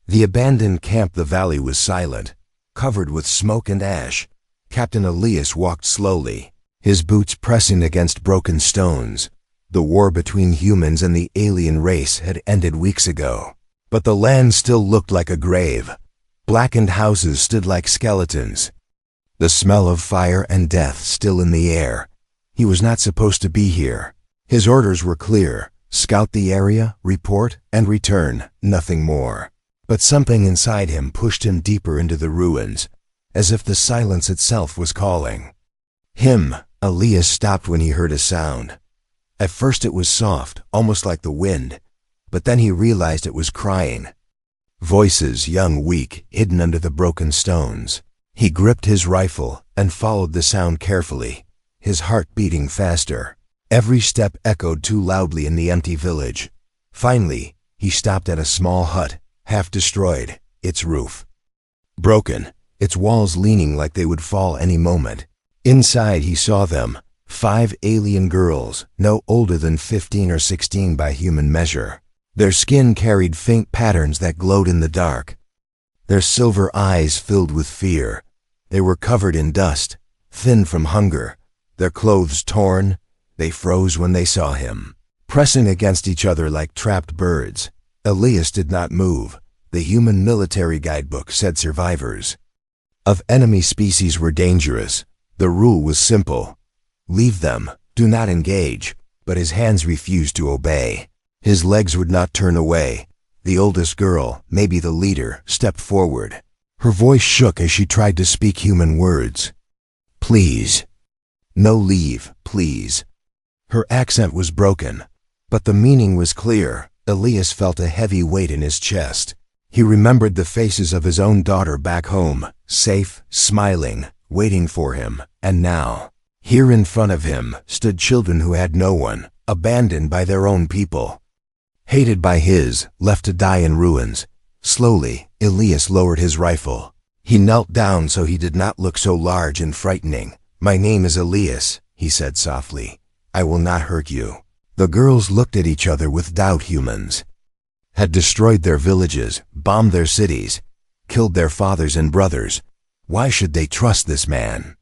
The abandoned camp. The valley was silent, covered with smoke and ash. Captain Elias walked slowly, his boots pressing against broken stones. The war between humans and the alien race had ended weeks ago, but the land still looked like a grave. Blackened houses stood like skeletons, the smell of fire and death still in the air. He was not supposed to be here. His orders were clear: scout the area, report, and return, nothing more. But something inside him pushed him deeper into the ruins, as if the silence itself was calling him. Elias stopped when he heard a sound. At first it was soft, almost like the wind, but then he realized it was crying. Voices, young, weak, hidden under the broken stones. He gripped his rifle and followed the sound carefully, his heart beating faster. Every step echoed too loudly in the empty village. Finally, he stopped at a small hut, half destroyed, its roof broken, its walls leaning like they would fall any moment. Inside he saw them, 5 alien girls, no older than 15 or 16 by human measure. Their skin carried faint patterns that glowed in the dark. Their silver eyes filled with fear. They were covered in dust, thin from hunger, their clothes torn. They froze when they saw him, pressing against each other like trapped birds. Elias did not move. The human military guidebook said survivors of enemy species were dangerous. The rule was simple: leave them, do not engage. But his hands refused to obey. His legs would not turn away. The oldest girl, maybe the leader, stepped forward. Her voice shook as she tried to speak human words. Please. No, leave, please. Her accent was broken, but the meaning was clear. Elias felt a heavy weight in his chest. He remembered the faces of his own daughter back home, safe, smiling, waiting for him. And now, here in front of him, stood children who had no one, abandoned by their own people, hated by his, left to die in ruins. Slowly, Elias lowered his rifle. He knelt down so he did not look so large and frightening. My name is Elias, he said softly. I will not hurt you. The girls looked at each other with doubt. Humans had destroyed their villages, bombed their cities, killed their fathers and brothers. Why should they trust this man?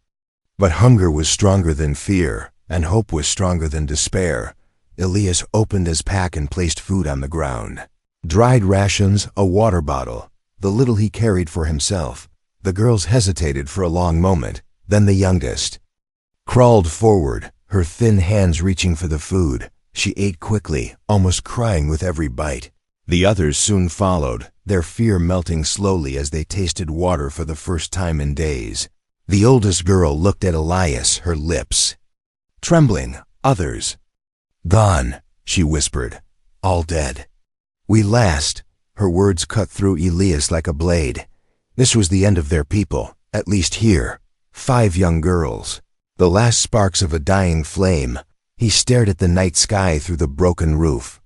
But hunger was stronger than fear, and hope was stronger than despair. Elias opened his pack and placed food on the ground. Dried rations, a water bottle, the little he carried for himself. The girls hesitated for a long moment. Then the youngest crawled forward, her thin hands reaching for the food. She ate quickly, almost crying with every bite. The others soon followed, their fear melting slowly as they tasted water for the first time in days. The oldest girl looked at Elias, her lips trembling. Others gone, she whispered. All dead. We last. Her words cut through Elias like a blade. This was the end of their people, at least here. 5 young girls. The last sparks of a dying flame. He stared at the night sky through the broken roof.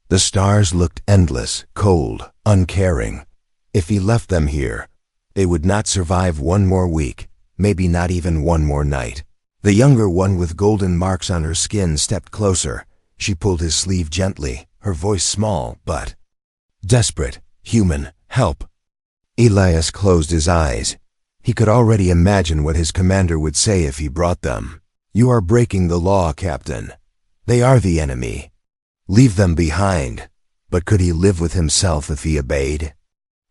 The stars looked endless, cold, uncaring. If he left them here, they would not survive one more week, maybe not even one more night. The younger one with golden marks on her skin stepped closer. She pulled his sleeve gently, her voice small but desperate. Human, help. Elias closed his eyes. He could already imagine what his commander would say if he brought them. You are breaking the law, Captain. They are the enemy. Leave them behind. But could he live with himself if he obeyed?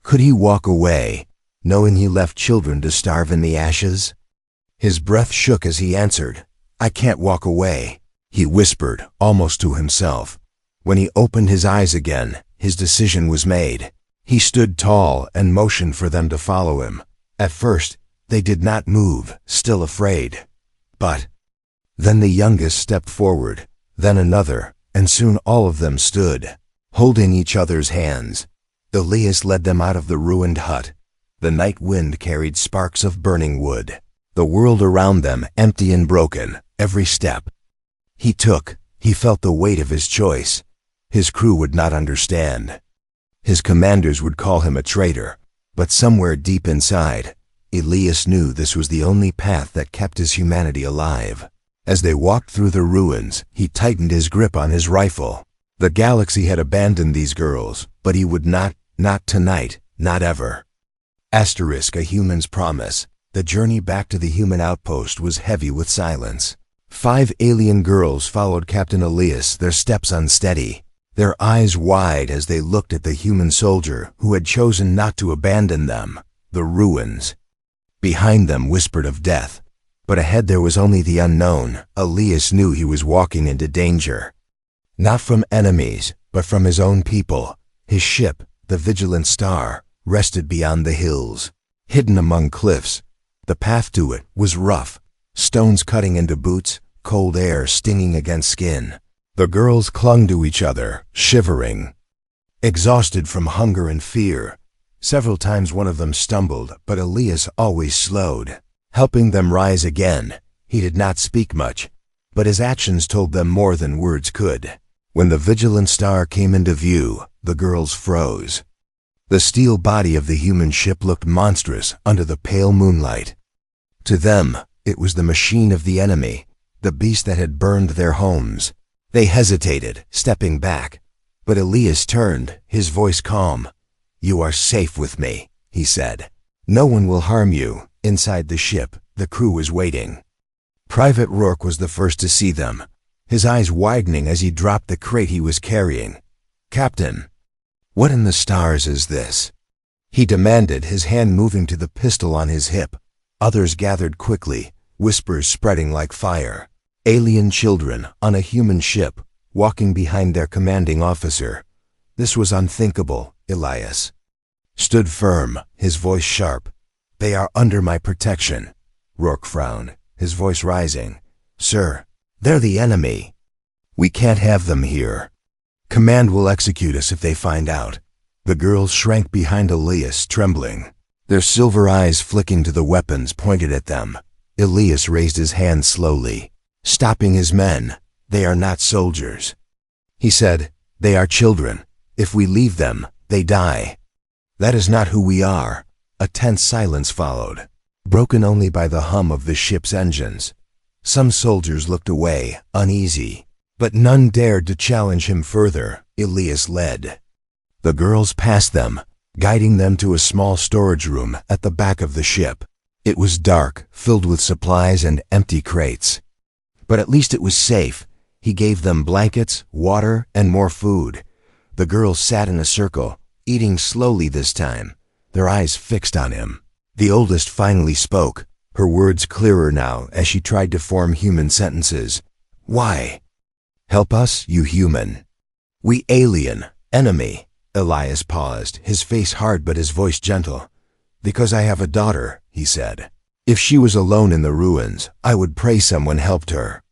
Could he walk away, knowing he left children to starve in the ashes? His breath shook as he answered. I can't walk away, he whispered, almost to himself. When he opened his eyes again, his decision was made. He stood tall and motioned for them to follow him. At first, they did not move, still afraid. But then the youngest stepped forward, then another, and soon all of them stood, holding each other's hands. Elias led them out of the ruined hut. The night wind carried sparks of burning wood. The world around them empty and broken, every step he took, he felt the weight of his choice. His crew would not understand. His commanders would call him a traitor. But somewhere deep inside, Elias knew this was the only path that kept his humanity alive. As they walked through the ruins, he tightened his grip on his rifle. The galaxy had abandoned these girls, but he would not tonight, not ever. Asterisk a human's promise. The journey back to the human outpost was heavy with silence. 5 alien girls followed Captain Elias, their steps unsteady, their eyes wide as they looked at the human soldier who had chosen not to abandon them. The ruins behind them whispered of death, but ahead there was only the unknown. Elias knew he was walking into danger. Not from enemies, but from his own people. His ship, the Vigilant Star, rested beyond the hills, hidden among cliffs. The path to it was rough, stones cutting into boots, cold air stinging against skin. The girls clung to each other, shivering, exhausted from hunger and fear. Several times one of them stumbled, but Elias always slowed, helping them rise again. He did not speak much, but his actions told them more than words could. When the Vigilant Star came into view, the girls froze. The steel body of the human ship looked monstrous under the pale moonlight. To them, it was the machine of the enemy, the beast that had burned their homes. They hesitated, stepping back, but Elias turned, his voice calm. "You are safe with me," he said. "No one will harm you." Inside the ship, the crew was waiting. Private Rourke was the first to see them, his eyes widening as he dropped the crate he was carrying. "Captain, what in the stars is this?" he demanded, his hand moving to the pistol on his hip. Others gathered quickly, whispers spreading like fire. Alien children on a human ship, walking behind their commanding officer. This was unthinkable. Elias stood firm, his voice sharp. "They are under my protection." Rourke frowned, his voice rising. "Sir, they're the enemy. We can't have them here. Command will execute us if they find out." The girls shrank behind Elias, trembling, their silver eyes flicking to the weapons pointed at them. Elias raised his hand slowly, stopping his men. "They are not soldiers," he said. "They are children. If we leave them, they die. That is not who we are." A tense silence followed, broken only by the hum of the ship's engines. Some soldiers looked away, uneasy, but none dared to challenge him further. Elias led. The girls passed them, guiding them to a small storage room at the back of the ship. It was dark, filled with supplies and empty crates. But at least it was safe. He gave them blankets, water, and more food. The girls sat in a circle, eating slowly this time, their eyes fixed on him. The oldest finally spoke, her words clearer now as she tried to form human sentences. "Why? Help us, you human." "We alien, enemy." Elias paused, his face hard but his voice gentle. "Because I have a daughter," he said. "If she was alone in the ruins, I would pray someone helped her.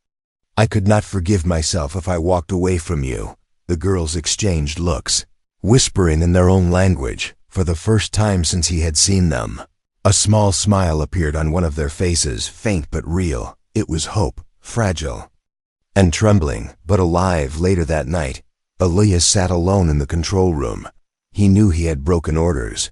I could not forgive myself if I walked away from you." The girls exchanged looks, whispering in their own language, for the first time since he had seen them. A small smile appeared on one of their faces, faint but real. It was hope, fragile and trembling, but alive. Later that night, Elias sat alone in the control room. He knew he had broken orders.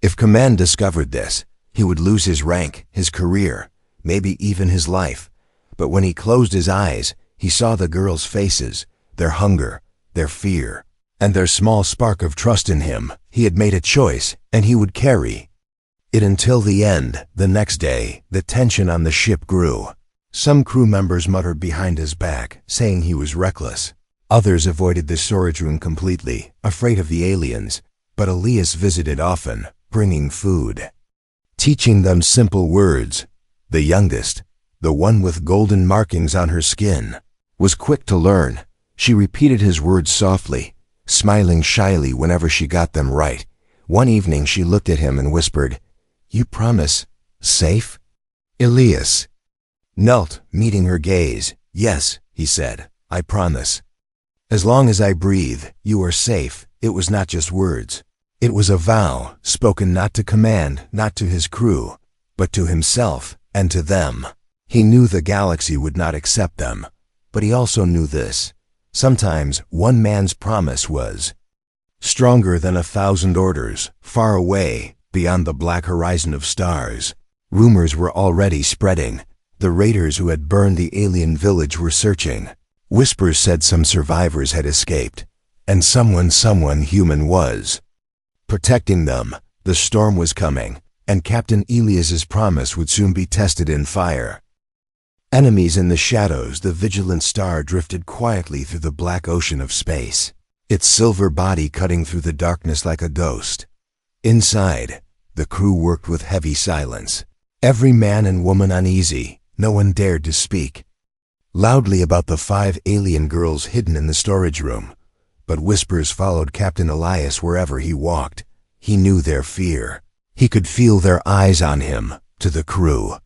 If command discovered this, he would lose his rank, his career, maybe even his life. But when he closed his eyes, he saw the girls' faces, their hunger, their fear, and their small spark of trust in him. He had made a choice, and he would carry it until the end. The next day, the tension on the ship grew. Some crew members muttered behind his back, saying he was reckless. Others avoided the storage room completely, afraid of the aliens. But Elias visited often, bringing food, teaching them simple words. The youngest, the one with golden markings on her skin, was quick to learn. She repeated his words softly, smiling shyly whenever she got them right. One evening she looked at him and whispered, "You promise? Safe?" Elias knelt, meeting her gaze. "Yes," he said, "I promise. As long as I breathe, you are safe." It was not just words. It was a vow, spoken not to command, not to his crew, but to himself and to them. He knew the galaxy would not accept them, but he also knew this. Sometimes one man's promise was stronger than 1,000 orders. Far away, beyond the black horizon of stars, rumors were already spreading. The raiders who had burned the alien village were searching. Whispers said some survivors had escaped, and someone human was protecting them. The storm was coming, and Captain Elias's promise would soon be tested in fire. Enemies in the shadows, the vigilant star drifted quietly through the black ocean of space, its silver body cutting through the darkness like a ghost. Inside, the crew worked with heavy silence, every man and woman uneasy. No one dared to speak loudly about the 5 alien girls hidden in the storage room, but whispers followed Captain Elias wherever he walked. He knew their fear. He could feel their eyes on him. To the crew,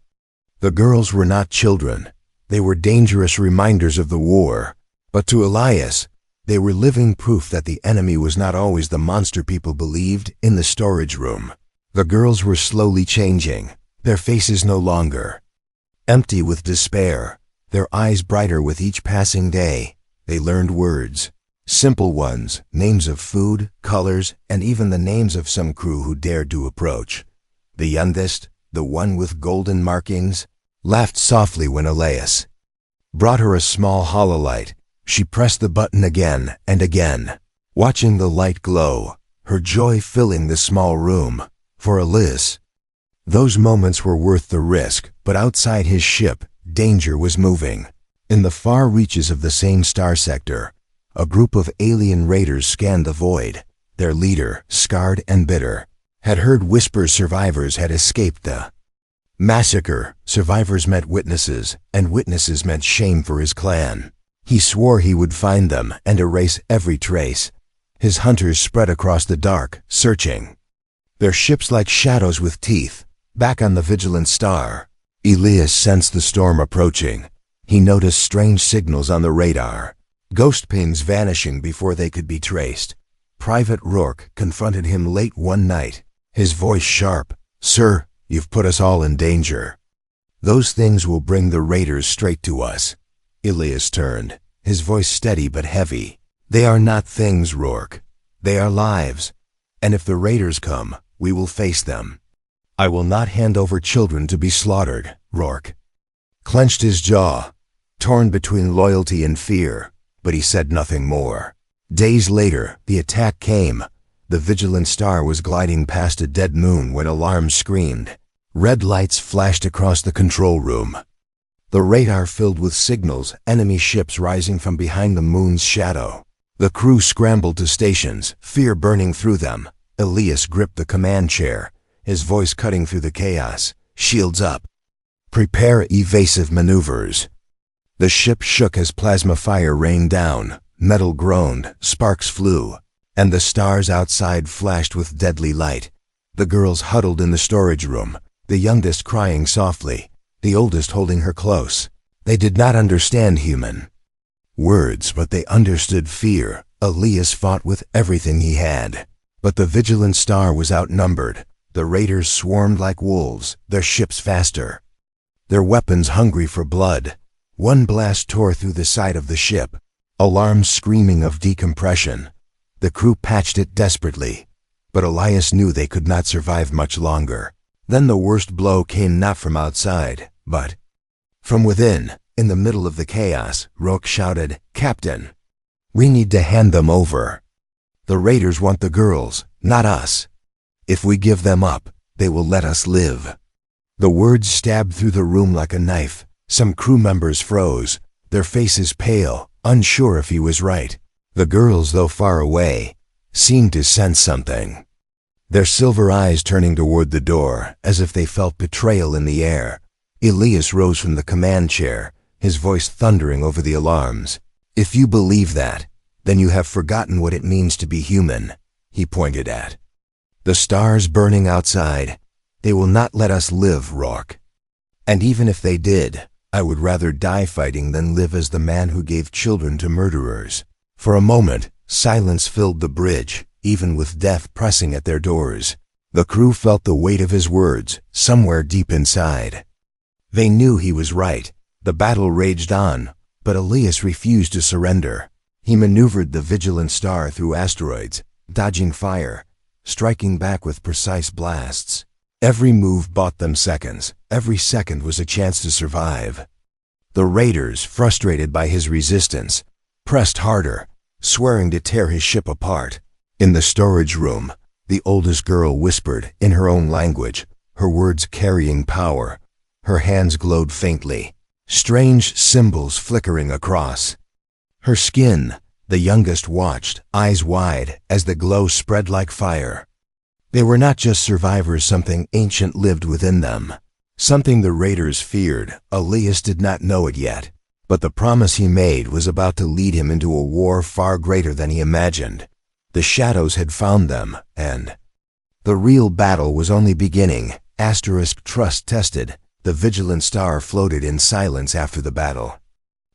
the girls were not children. They were dangerous reminders of the war. But to Elias, they were living proof that the enemy was not always the monster people believed. In the storage room, the girls were slowly changing, their faces no longer empty with despair, their eyes brighter with each passing day. They learned words, simple ones, names of food, colors, and even the names of some crew who dared to approach. The youngest, the one with golden markings, laughed softly when Elias brought her a small hololight. She pressed the button again and again, watching the light glow, her joy filling the small room. For Elias, those moments were worth the risk. But outside his ship, danger was moving. In the far reaches of the same star sector, a group of alien raiders scanned the void. Their leader, scarred and bitter, had heard whispers survivors had escaped the massacre. Survivors meant witnesses, and witnesses meant shame for his clan. He swore he would find them and erase every trace. His hunters spread across the dark, searching, their ships like shadows with teeth. Back on the vigilant star, Elias sensed the storm approaching. He noticed strange signals on the radar, ghost pings vanishing before they could be traced. Private Rourke confronted him late one night, his voice sharp. "Sir, you've put us all in danger. Those things will bring the raiders straight to us." Elias turned, his voice steady but heavy. "They are not things, Rourke. They are lives. And if the raiders come, we will face them. I will not hand over children to be slaughtered." Rourke clenched his jaw, torn between loyalty and fear, but he said nothing more. Days later, the attack came. The vigilant star was gliding past a dead moon when alarms screamed. Red lights flashed across the control room. The radar filled with signals, enemy ships rising from behind the moon's shadow. The crew scrambled to stations, fear burning through them. Elias gripped the command chair, his voice cutting through the chaos. "Shields up. Prepare evasive maneuvers." The ship shook as plasma fire rained down, metal groaned, sparks flew, and the stars outside flashed with deadly light. The girls huddled in the storage room, the youngest crying softly, the oldest holding her close. They did not understand human words, but they understood fear. Elias fought with everything he had. But the vigilant star was outnumbered. The raiders swarmed like wolves, their ships faster, their weapons hungry for blood. One blast tore through the side of the ship, alarms screaming of decompression. The crew patched it desperately, but Elias knew they could not survive much longer. Then the worst blow came not from outside, but from within. In the middle of the chaos, Rourke shouted, "Captain, we need to hand them over. The raiders want the girls, not us. If we give them up, they will let us live." The words stabbed through the room like a knife. Some crew members froze, their faces pale, unsure if he was right. The girls, though far away, seemed to sense something, their silver eyes turning toward the door, as if they felt betrayal in the air. Elias rose from the command chair, his voice thundering over the alarms. "If you believe that, then you have forgotten what it means to be human," he pointed at the stars burning outside. "They will not let us live, Rourke. And even if they did, I would rather die fighting than live as the man who gave children to murderers." For a moment, silence filled the bridge, even with death pressing at their doors. The crew felt the weight of his words, somewhere deep inside. They knew he was right. The battle raged on, but Elias refused to surrender. He maneuvered the vigilant star through asteroids, dodging fire, striking back with precise blasts. Every move bought them seconds. Every second was a chance to survive. The raiders, frustrated by his resistance, pressed harder, swearing to tear his ship apart. In the storage room, The oldest girl whispered in her own language, her words carrying power. Her hands glowed faintly, strange symbols flickering across her skin. The youngest watched, eyes wide, as the glow spread like fire. They were not just survivors, something ancient lived within them. Something the raiders feared. Elias did not know it yet, but the promise he made was about to lead him into a war far greater than he imagined. The shadows had found them, and the real battle was only beginning. Asterisk trust tested. The vigilant star floated in silence after the battle.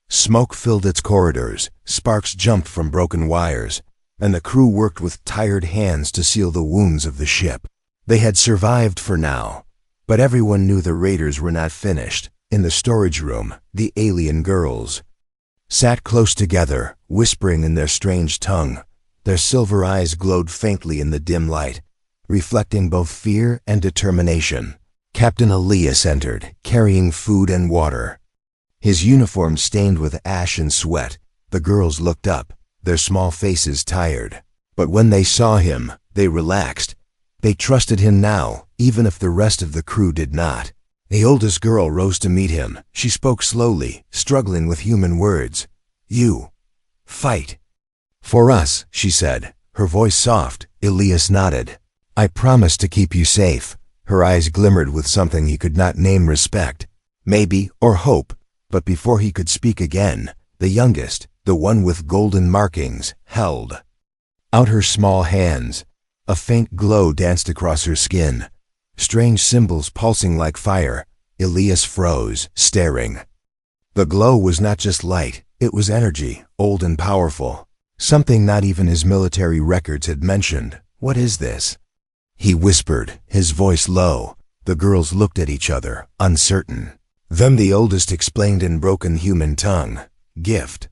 Smoke filled its corridors, sparks jumped from broken wires, and the crew worked with tired hands to seal the wounds of the ship. They had survived for now, but everyone knew the raiders were not finished. In the storage room, the alien girls sat close together, whispering in their strange tongue. Their silver eyes glowed faintly in the dim light, reflecting both fear and determination. Captain Elias entered, carrying food and water. His uniform stained with ash and sweat. The girls looked up, their small faces tired. But when they saw him, they relaxed. They trusted him now, even if the rest of the crew did not. The oldest girl rose to meet him. She spoke slowly, struggling with human words. "You fight for us," she said, her voice soft. Elias nodded. "I promise to keep you safe." Her eyes glimmered with something he could not name, respect, maybe, or hope. But before he could speak again, the youngest, the one with golden markings, held out her small hands. A faint glow danced across her skin, strange symbols pulsing like fire. Elias froze, staring. The glow was not just light, it was energy, old and powerful. Something not even his military records had mentioned. "What is this?" he whispered, his voice low. The girls looked at each other, uncertain. Then the oldest explained in broken human tongue. "Gift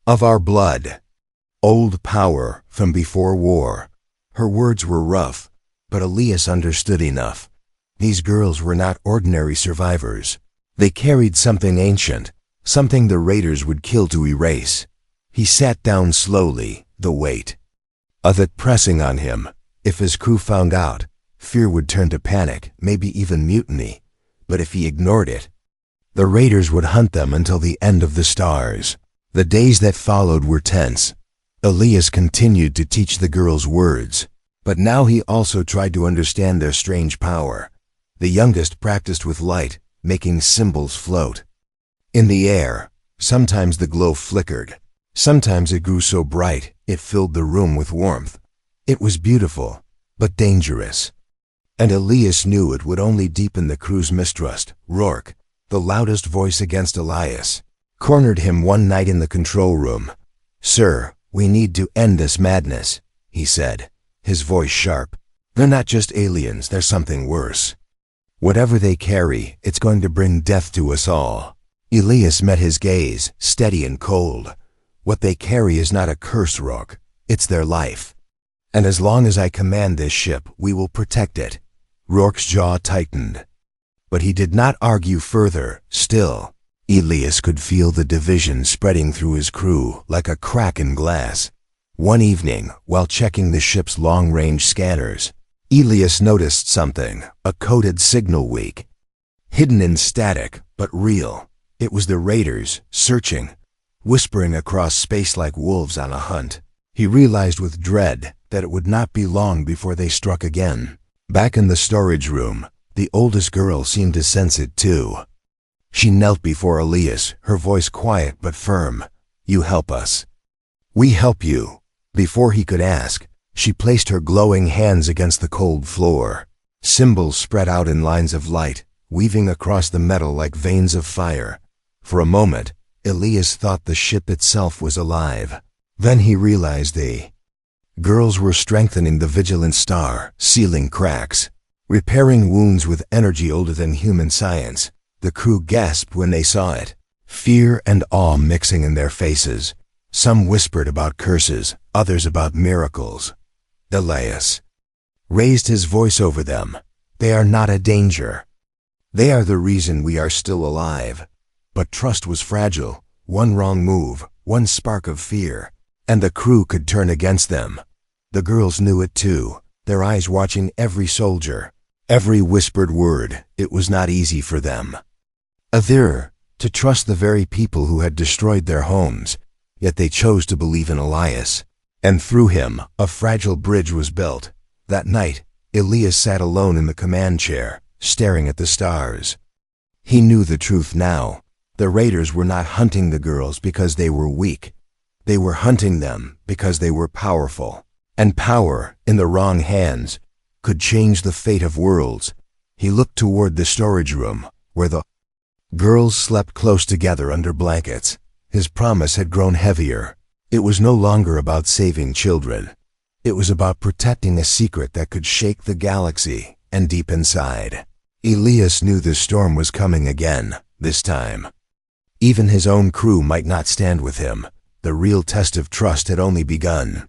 of our blood. Old power from before war." Her words were rough, but Elias understood enough. These girls were not ordinary survivors. They carried something ancient, something the raiders would kill to erase. He sat down slowly, the weight of it pressing on him. If his crew found out, fear would turn to panic, maybe even mutiny. But if he ignored it, the raiders would hunt them until the end of the stars. The days that followed were tense. Elias continued to teach the girls words, but now he also tried to understand their strange power. The youngest practiced with light, making symbols float in the air. Sometimes the glow flickered. Sometimes it grew so bright, it filled the room with warmth. It was beautiful, but dangerous. And Elias knew it would only deepen the crew's mistrust. Rourke, the loudest voice against Elias, cornered him one night in the control room. "Sir, we need to end this madness," he said, his voice sharp. "They're not just aliens, they're something worse. Whatever they carry, it's going to bring death to us all." Elias met his gaze, steady and cold. "What they carry is not a curse, Rourke. It's their life. And as long as I command this ship, we will protect it." Rourke's jaw tightened. But he did not argue further. Still, Elias could feel the division spreading through his crew like a crack in glass. One evening, while checking the ship's long-range scanners, Elias noticed something, a coded signal leak. Hidden in static, but real. It was the raiders, searching, whispering across space like wolves on a hunt. He realized with dread that it would not be long before they struck again. Back in the storage room, the oldest girl seemed to sense it too. She knelt before Elias, her voice quiet but firm. "You help us. We help you." Before he could ask, she placed her glowing hands against the cold floor. Symbols spread out in lines of light, weaving across the metal like veins of fire. For a moment, Elias thought the ship itself was alive. Then he realized the girls were strengthening the vigilant star, sealing cracks, repairing wounds with energy older than human science. The crew gasped when they saw it, fear and awe mixing in their faces. Some whispered about curses, others about miracles. Elias raised his voice over them. "They are not a danger. They are the reason we are still alive." But trust was fragile. One wrong move, one spark of fear, and the crew could turn against them. The girls knew it too. their eyes watching every soldier, every whispered word. It was not easy for them. To trust the very people who had destroyed their homes, yet they chose to believe in Elias. And through him, a fragile bridge was built. That night, Elias sat alone in the command chair, staring at the stars. He knew the truth now. The raiders were not hunting the girls because they were weak. They were hunting them because they were powerful. And power, in the wrong hands, could change the fate of worlds. He looked toward the storage room, where the girls slept close together under blankets. His promise had grown heavier. It was no longer about saving children. It was about protecting a secret that could shake the galaxy. And deep inside, Elias knew the storm was coming again, this time. Even his own crew might not stand with him. The real test of trust had only begun.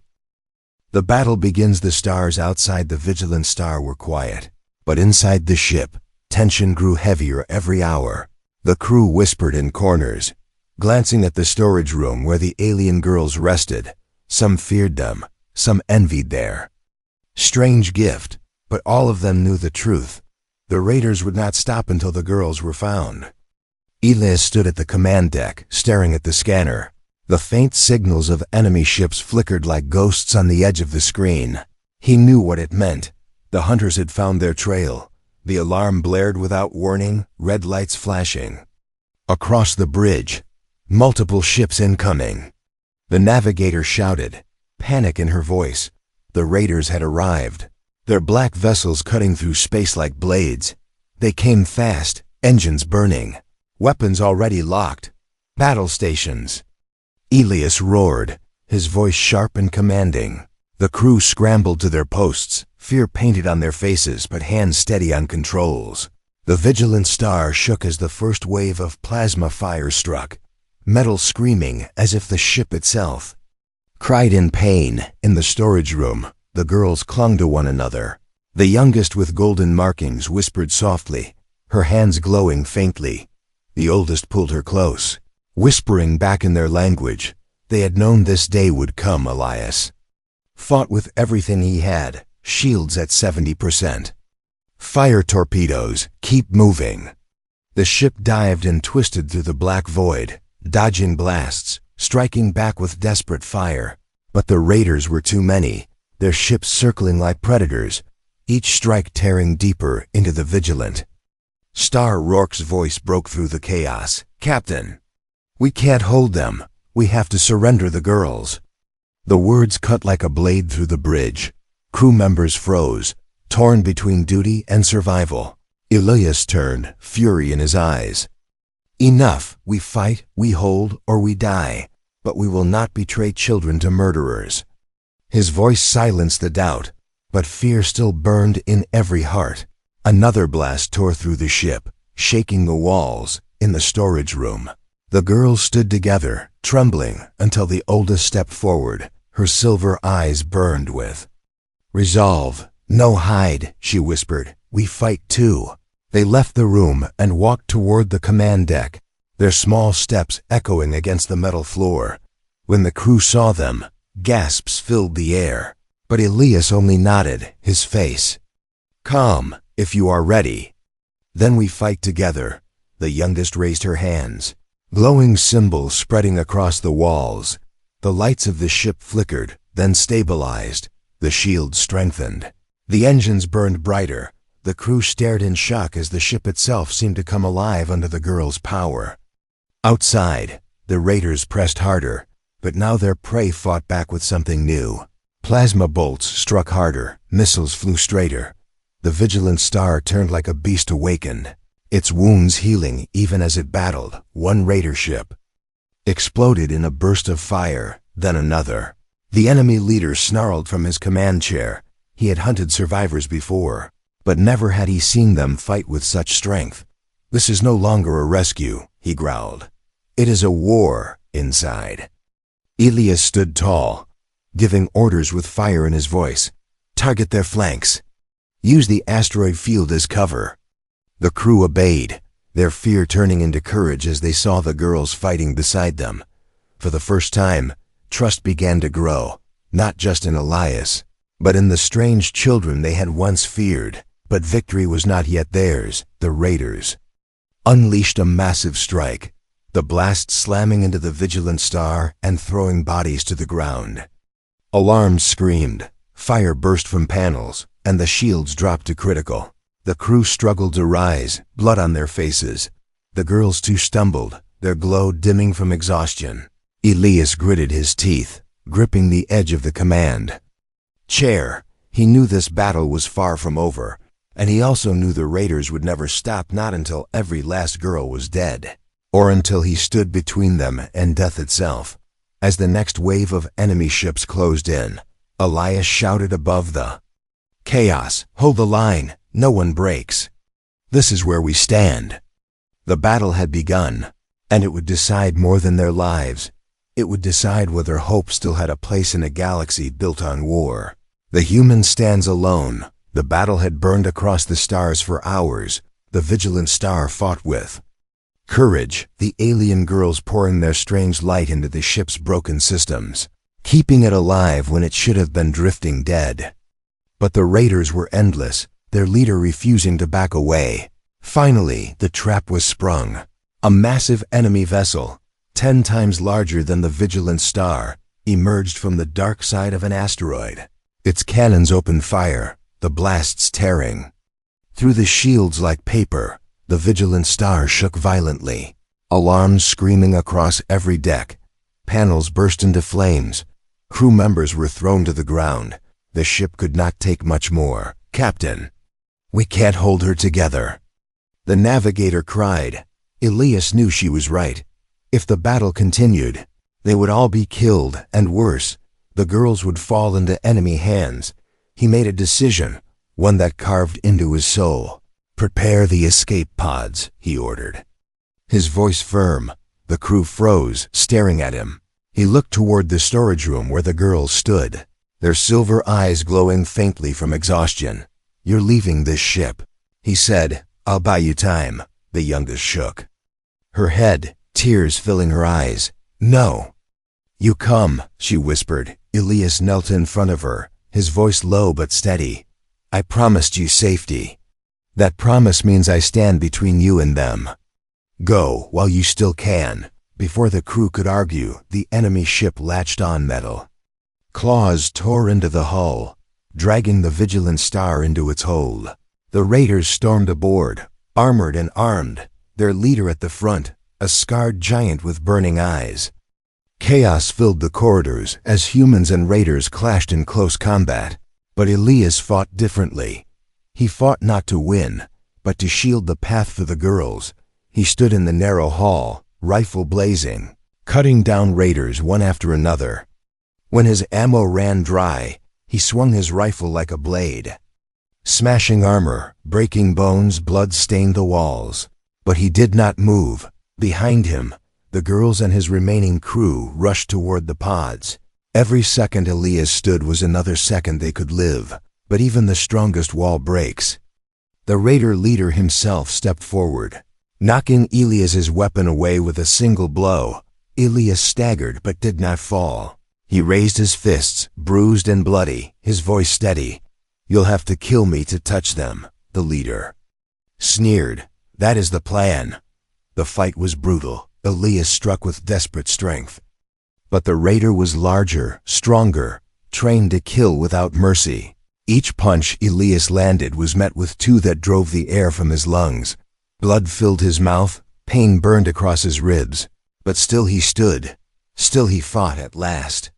The battle begins. The stars outside the Vigilant Star were quiet. But inside the ship, tension grew heavier every hour. The crew whispered in corners, glancing at the storage room where the alien girls rested. Some feared them, some envied their strange gift, but all of them knew the truth. The raiders would not stop until the girls were found. Elias stood at the command deck, staring at the scanner. The faint signals of enemy ships flickered like ghosts on the edge of the screen. He knew what it meant. The hunters had found their trail. The alarm blared without warning, red lights flashing. Across the bridge, multiple ships incoming. The navigator shouted, panic in her voice. The raiders had arrived, their black vessels cutting through space like blades. They came fast, engines burning, weapons already locked. Battle stations. Elias roared, his voice sharp and commanding. The crew scrambled to their posts, fear painted on their faces but hands steady on controls. The Vigilant Star shook as the first wave of plasma fire struck, metal screaming as if the ship itself cried in pain. In the storage room, the girls clung to one another. The youngest, with golden markings, whispered softly, her hands glowing faintly. The oldest pulled her close, whispering back in their language. They had known this day would come. Elias fought with everything he had, shields at 70%. Fire torpedoes, keep moving. The ship dived and twisted through the black void, dodging blasts, striking back with desperate fire. But the raiders were too many, their ships circling like predators, each strike tearing deeper into the Vigilant Star. Rourke's voice broke through the chaos. Captain, we can't hold them. We have to surrender the girls. The words cut like a blade through the bridge. Crew members froze, torn between duty and survival. Elias turned, fury in his eyes. Enough. We fight, we hold, or we die. But we will not betray children to murderers. His voice silenced the doubt, but fear still burned in every heart. Another blast tore through the ship, shaking the walls. In the storage room, the girls stood together, trembling, until the oldest stepped forward. Her silver eyes burned with resolve. No hide, she whispered. We fight too. They left the room and walked toward the command deck, their small steps echoing against the metal floor. When the crew saw them, gasps filled the air. But Elias only nodded, his face calm. If you are ready, then we fight together. The youngest raised her hands, glowing symbols spreading across the walls. The lights of the ship flickered, then stabilized. The shield strengthened. The engines burned brighter. The crew stared in shock as the ship itself seemed to come alive under the girls' power. Outside, the raiders pressed harder, but now their prey fought back with something new. Plasma bolts struck harder, missiles flew straighter. The Vigilant Star turned like a beast awakened, its wounds healing even as it battled. One raider ship exploded in a burst of fire, then another. The enemy leader snarled from his command chair. He had hunted survivors before, but never had he seen them fight with such strength. This is no longer a rescue, he growled. It is a war inside. Elias stood tall, giving orders with fire in his voice. Target their flanks. Use the asteroid field as cover. The crew obeyed, their fear turning into courage as they saw the girls fighting beside them. For the first time, trust began to grow, not just in Elias, but in the strange children they had once feared. But victory was not yet theirs. The raiders unleashed a massive strike, the blast slamming into the vigilant star and throwing bodies to the ground. Alarms screamed, fire burst from panels, and the shields dropped to critical. The crew struggled to rise, blood on their faces. The girls too stumbled, their glow dimming from exhaustion. Elias gritted his teeth, gripping the edge of the command chair. He knew this battle was far from over, and he also knew the raiders would never stop, not until every last girl was dead, or until he stood between them and death itself. As the next wave of enemy ships closed in, Elias shouted above the chaos, "Hold the line, no one breaks. This is where we stand." The battle had begun, and it would decide more than their lives. It would decide whether hope still had a place in a galaxy built on war. The human stands alone. The battle had burned across the stars for hours. The vigilant star fought with courage, the alien girls pouring their strange light into the ship's broken systems, keeping it alive when it should have been drifting dead. But the raiders were endless, their leader refusing to back away. Finally, the trap was sprung. A massive enemy vessel, 10 times larger than the vigilant star, emerged from the dark side of an asteroid. Its cannons opened fire, the blasts tearing through the shields like paper. The vigilant star shook violently, alarms screaming across every deck. Panels burst into flames. Crew members were thrown to the ground. The ship could not take much more. "Captain, we can't hold her together," the navigator cried. Elias knew she was right. If the battle continued, they would all be killed, and worse, the girls would fall into enemy hands. He made a decision, one that carved into his soul. "Prepare the escape pods," he ordered. His voice firm. The crew froze, staring at him. He looked toward the storage room where the girls stood, their silver eyes glowing faintly from exhaustion. "You're leaving this ship," he said. "I'll buy you time." The youngest shook her head, tears filling her eyes. "No." "You come," she whispered. Elias knelt in front of her, his voice low but steady. "I promised you safety. That promise means I stand between you and them. Go while you still can." Before the crew could argue, the enemy ship latched on metal. Claws tore into the hull, dragging the vigilant star into its hold. The raiders stormed aboard, armored and armed, their leader at the front, a scarred giant with burning eyes. Chaos filled the corridors as humans and raiders clashed in close combat. But Elias fought differently. He fought not to win, but to shield the path for the girls. He stood in the narrow hall, rifle blazing, cutting down raiders one after another. When his ammo ran dry, he swung his rifle like a blade, smashing armor, breaking bones. Blood stained the walls. But he did not move. Behind him, the girls and his remaining crew rushed toward the pods. Every second Elias stood was another second they could live. But even the strongest wall breaks. The raider leader himself stepped forward, knocking Elias's weapon away with a single blow. Elias staggered but did not fall. He raised his fists, bruised and bloody, his voice steady. "You'll have to kill me to touch them," the leader sneered. "That is the plan." The fight was brutal. Elias struck with desperate strength. But the raider was larger, stronger, trained to kill without mercy. Each punch Elias landed was met with two that drove the air from his lungs. Blood filled his mouth, pain burned across his ribs. But still he stood. Still he fought at last.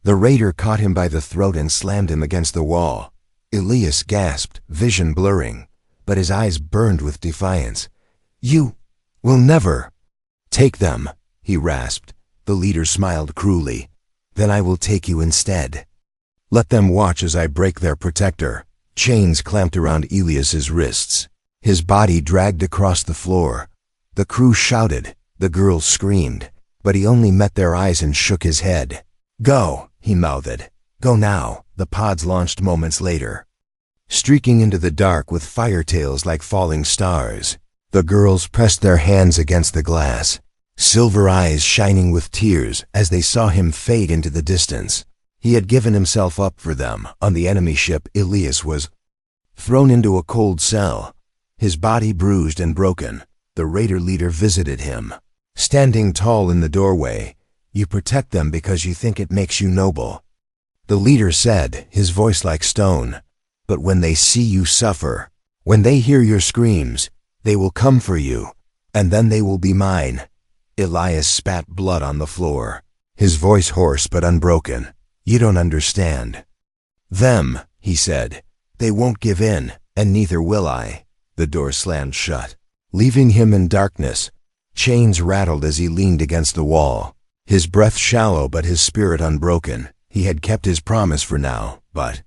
The raider caught him by the throat and slammed him against the wall. Elias gasped, vision blurring, but his eyes burned with defiance. "You will never take them," he rasped. The leader smiled cruelly. "Then I will take you instead. Let them watch as I break their protector." Chains clamped around Elias's wrists. His body dragged across the floor. The crew shouted. The girls screamed. But he only met their eyes and shook his head. "Go," he mouthed. "Go now." The pods launched moments later, streaking into the dark with fire tails like falling stars. The girls pressed their hands against the glass, silver eyes shining with tears as they saw him fade into the distance. He had given himself up for them. On the enemy ship, Elias was thrown into a cold cell, his body bruised and broken. The raider leader visited him. Standing tall in the doorway, "You protect them because you think it makes you noble." The leader said, his voice like stone, "But when they see you suffer, when they hear your screams, they will come for you, and then they will be mine." Elias spat blood on the floor, his voice hoarse but unbroken. "You don't understand." "Them," he said, "they won't give in, and neither will I." The door slammed shut, leaving him in darkness. Chains rattled as he leaned against the wall, his breath shallow but his spirit unbroken. He had kept his promise for now, but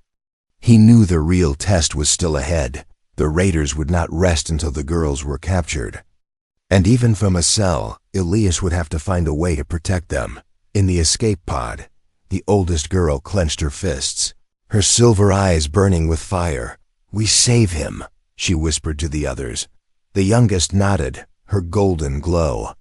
he knew the real test was still ahead. The raiders would not rest until the girls were captured. And even from a cell, Elias would have to find a way to protect them. In the escape pod, the oldest girl clenched her fists, her silver eyes burning with fire. "We save him," she whispered to the others. The youngest nodded, her golden glow.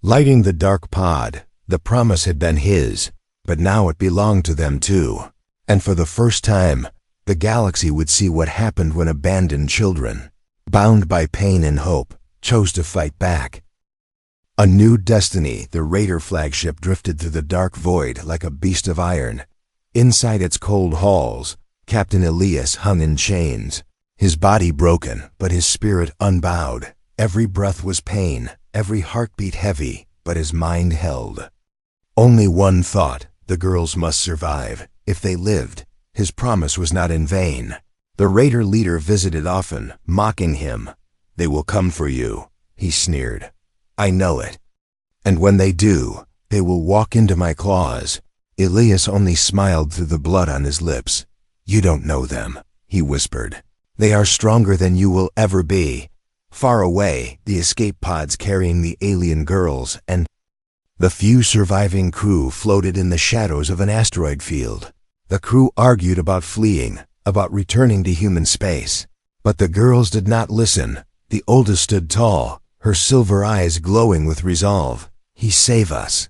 Lighting the dark pod, the promise had been his, but now it belonged to them too. And for the first time, the galaxy would see what happened when abandoned children, bound by pain and hope, chose to fight back. A new destiny, the raider flagship drifted through the dark void like a beast of iron. Inside its cold halls, Captain Elias hung in chains, his body broken, but his spirit unbowed. Every breath was pain, every heartbeat heavy, but his mind held. Only one thought: the girls must survive. If they lived, his promise was not in vain. The raider leader visited often, mocking him. "They will come for you," he sneered. "I know it. And when they do, they will walk into my claws." Elias only smiled through the blood on his lips. "You don't know them," he whispered. "They are stronger than you will ever be." Far away, the escape pods carrying the alien girls and the few surviving crew floated in the shadows of an asteroid field. The crew argued about fleeing, about returning to human space. But the girls did not listen. The oldest stood tall, her silver eyes glowing with resolve. "He saved us.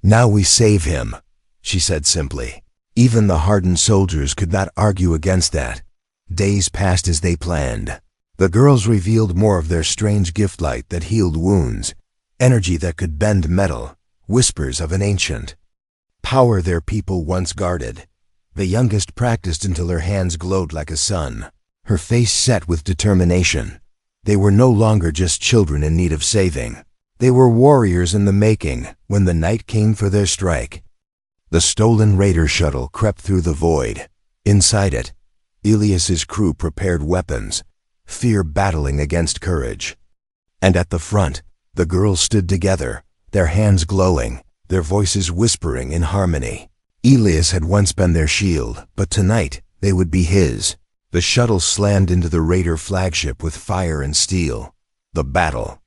Now we save him," she said simply. Even the hardened soldiers could not argue against that. Days passed as they planned. The girls revealed more of their strange gift light that healed wounds, energy that could bend metal, whispers of an ancient power their people once guarded. The youngest practiced until her hands glowed like a sun, her face set with determination. They were no longer just children in need of saving. They were warriors in the making when the night came for their strike. The stolen raider shuttle crept through the void. Inside it, Elias's crew prepared weapons, fear battling against courage. And at the front, the girls stood together, their hands glowing, their voices whispering in harmony. Elias had once been their shield, but tonight they would be his. The shuttle slammed into the raider flagship with fire and steel. The battle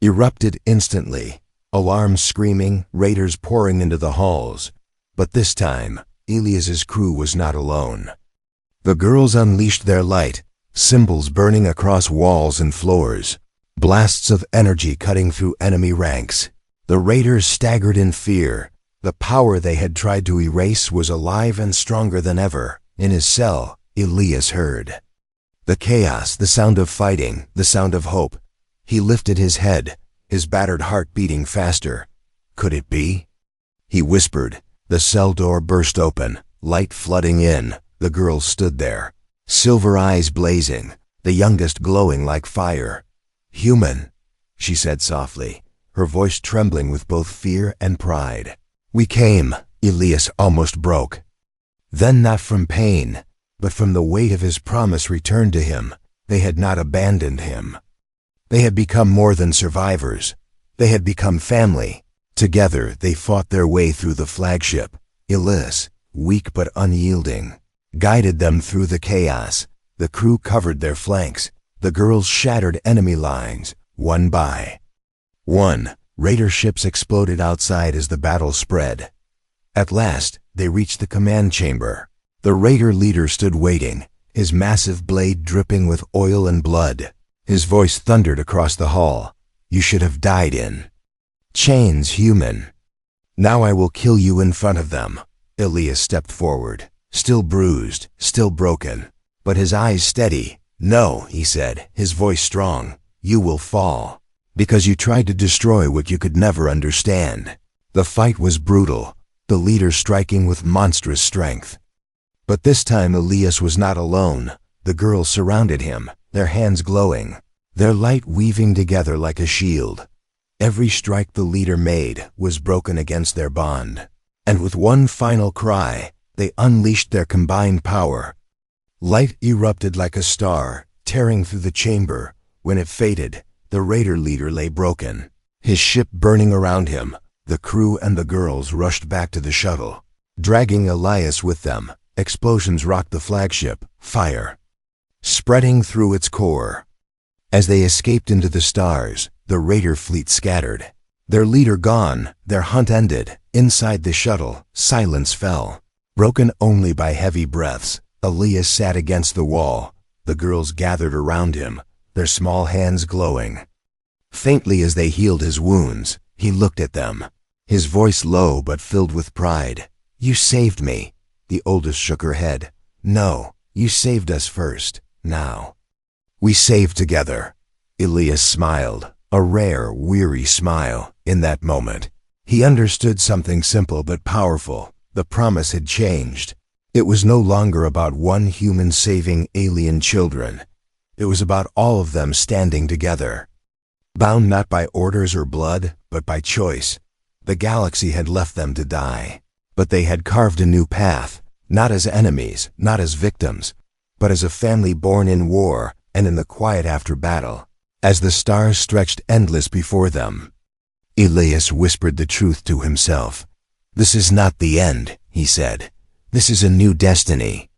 erupted instantly, alarms screaming, raiders pouring into the halls. But this time, Elias's crew was not alone. The girls unleashed their light, symbols burning across walls and floors, blasts of energy cutting through enemy ranks. The raiders staggered in fear. The power they had tried to erase was alive and stronger than ever. In his cell, Elias heard the chaos, the sound of fighting, the sound of hope. He lifted his head, his battered heart beating faster. Could it be? He whispered. The cell door burst open, light flooding in. The girls stood there, silver eyes blazing, the youngest glowing like fire. "Human," she said softly, her voice trembling with both fear and pride. "We came," Elias almost broke. Then not from pain, but from the weight of his promise returned to him. They had not abandoned him. They had become more than survivors. They had become family. Together they fought their way through the flagship. Elias, weak but unyielding, guided them through the chaos. The crew covered their flanks. The girls shattered enemy lines, one by one. Raider ships exploded outside as the battle spread. At last, they reached the command chamber. The raider leader stood waiting, his massive blade dripping with oil and blood. His voice thundered across the hall. "You should have died in chains, human. Now I will kill you in front of them." Elias stepped forward, still bruised, still broken, but his eyes steady. "No," he said, his voice strong. "You will fall. Because you tried to destroy what you could never understand." The fight was brutal, the leader striking with monstrous strength. But this time Elias was not alone. The girls surrounded him, their hands glowing, their light weaving together like a shield. Every strike the leader made was broken against their bond. And with one final cry, they unleashed their combined power. Light erupted like a star, tearing through the chamber. When it faded, the raider leader lay broken, his ship burning around him. The crew and the girls rushed back to the shuttle, dragging Elias with them. Explosions rocked the flagship, fire spreading through its core. As they escaped into the stars, the raider fleet scattered. Their leader gone, their hunt ended. Inside the shuttle, silence fell, broken only by heavy breaths. Elias sat against the wall. The girls gathered around him, their small hands glowing. Faintly as they healed his wounds, he looked at them, his voice low but filled with pride. "You saved me." The oldest shook her head. "No, you saved us first. Now we saved together." Elias smiled, a rare, weary smile. In that moment, he understood something simple but powerful. The promise had changed. It was no longer about one human saving alien children. It was about all of them standing together, bound not by orders or blood, but by choice. The galaxy had left them to die, but they had carved a new path, not as enemies, not as victims, but as a family born in war and in the quiet after battle. As the stars stretched endless before them, Elias whispered the truth to himself. "This is not the end," he said. "This is a new destiny."